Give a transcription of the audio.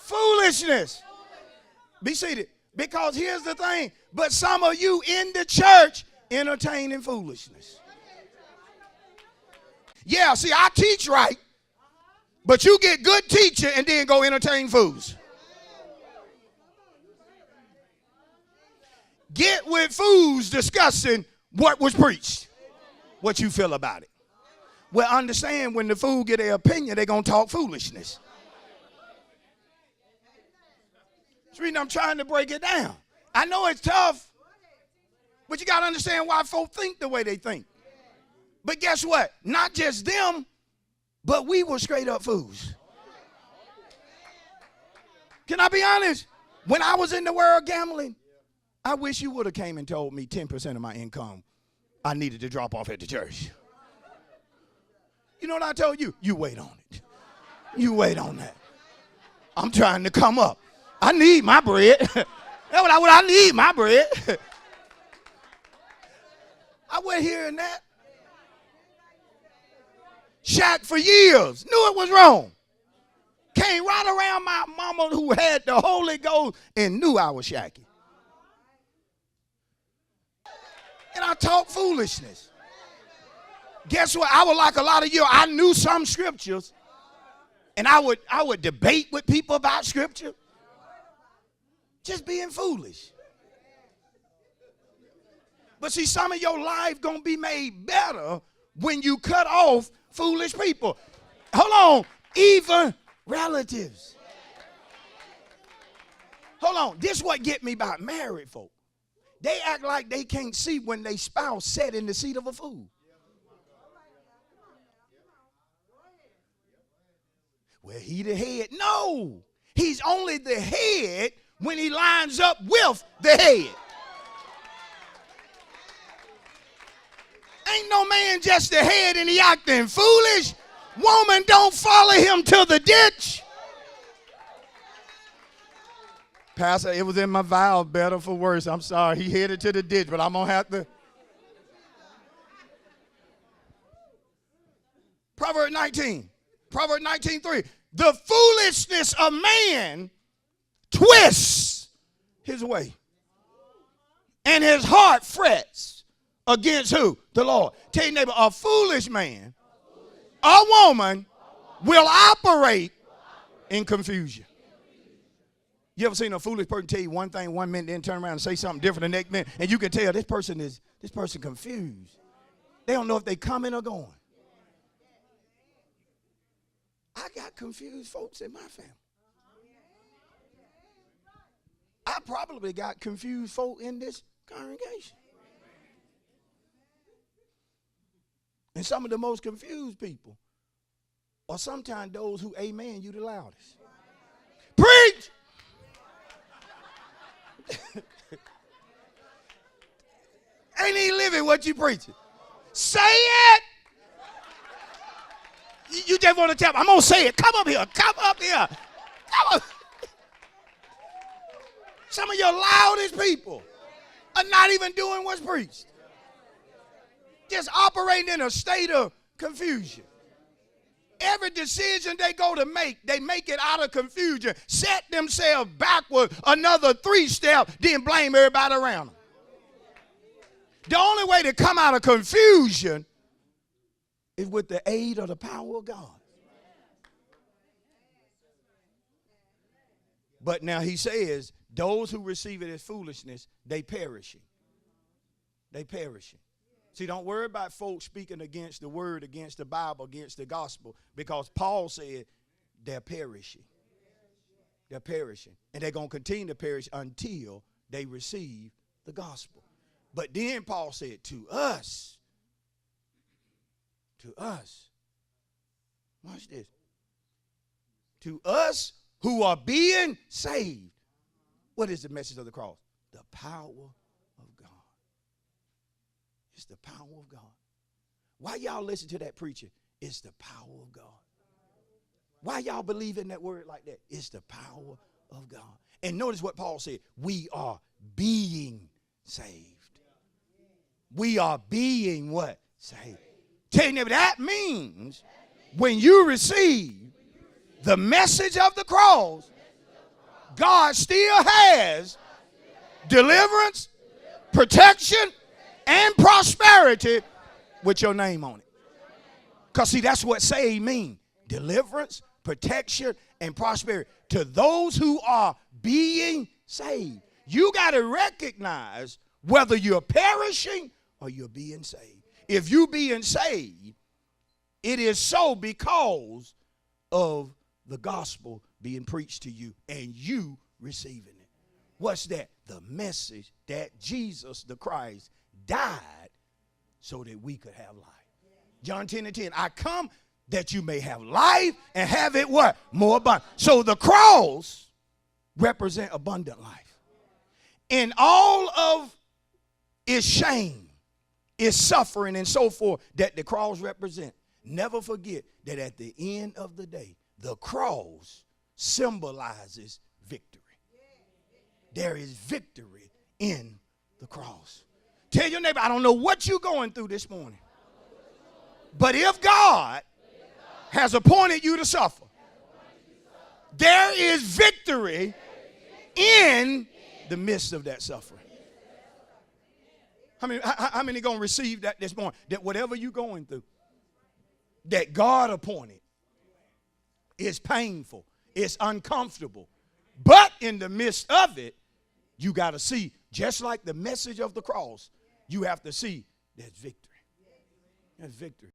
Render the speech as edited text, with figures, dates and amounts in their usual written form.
Foolishness. Be seated. Because here's the thing. But some of you in the church entertaining foolishness. Yeah, see, I teach right. But you get good teaching and then go entertain fools. Get with fools discussing what was preached. What you feel about it. Well, understand when the fool get their opinion, they're going to talk foolishness. That's the reason I'm trying to break it down. I know it's tough, but you got to understand why folk think the way they think. But guess what? Not just them, but we were straight up fools. Can I be honest? When I was in the world gambling, I wish you would have came and told me 10% of my income I needed to drop off at the church. You know what I told you? You wait on it. You wait on that. I'm trying to come up. I need my bread. That's what I need, my bread. I went hearing that. Shack for years. Knew it was wrong. Came right around my mama who had the Holy Ghost and knew I was shacking. And I talk foolishness. Guess what? I was like a lot of you. I knew some scriptures. And I would debate with people about scripture. Just being foolish. But see, some of your life going to be made better when you cut off foolish people. Hold on. Even relatives. Hold on. This is what get me about married folk. They act like they can't see when their spouse sat in the seat of a fool. Well, he the head. No. He's only the head when he lines up with the head. Ain't no man just the head and he acting foolish. Woman, don't follow him to the ditch. Pastor, it was in my vow, better for worse. I'm sorry. He headed to the ditch, but I'm going to have to. Proverbs 19. Proverbs 19:3. The foolishness of man twists his way, and his heart frets against who? The Lord. Tell your neighbor, a foolish man, a woman will operate in confusion. You ever seen a foolish person tell you one thing 1 minute, then turn around and say something different the next minute, and you can tell this person confused. They don't know if they coming or going. I got confused folks in my family. I probably got confused folk in this congregation. And some of the most confused people are sometimes those who amen you the loudest. Preach! Ain't he living what you preaching? Say it! You just want to tell me, I'm going to say it. Come up here. Come up here. Come up. Some of your loudest people are not even doing what's preached. Just operating in a state of confusion. Every decision they go to make, they make it out of confusion. Set themselves backward another 3 steps, then blame everybody around them. The only way to come out of confusion is with the aid of the power of God. But now he says, those who receive it as foolishness, they perishing. They perishing. See, don't worry about folks speaking against the word, against the Bible, against the gospel, because Paul said they're perishing. They're perishing. And they're going to continue to perish until they receive the gospel. But then Paul said, to us, watch this, to us who are being saved, what is the message of the cross? The power of God. It's the power of God. Why y'all listen to that preacher? It's the power of God. Why y'all believe in that word like that? It's the power of God. And notice what Paul said. We are being saved. We are being what? Saved. Tell you, that means when you receive the message of the cross, God still has deliverance, protection, and prosperity with your name on it. Because see, that's what saved means. Deliverance, protection, and prosperity to those who are being saved. You got to recognize whether you're perishing or you're being saved. If you're being saved, it is so because of the gospel being preached to you and you receiving it. What's that? The message that Jesus the Christ died so that we could have life. John 10:10, I come that you may have life and have it what? More abundant. So the cross represent abundant life. And all of its shame, its suffering and so forth that the cross represent. Never forget that at the end of the day, the cross symbolizes victory. There is victory in the cross. Tell your neighbor, I don't know what you're going through this morning. But if God has appointed you to suffer, there is victory in the midst of that suffering. How many going to receive that this morning? That whatever you're going through, that God appointed, is painful, it's uncomfortable. But in the midst of it, you got to see, just like the message of the cross, you have to see there's victory. There's victory.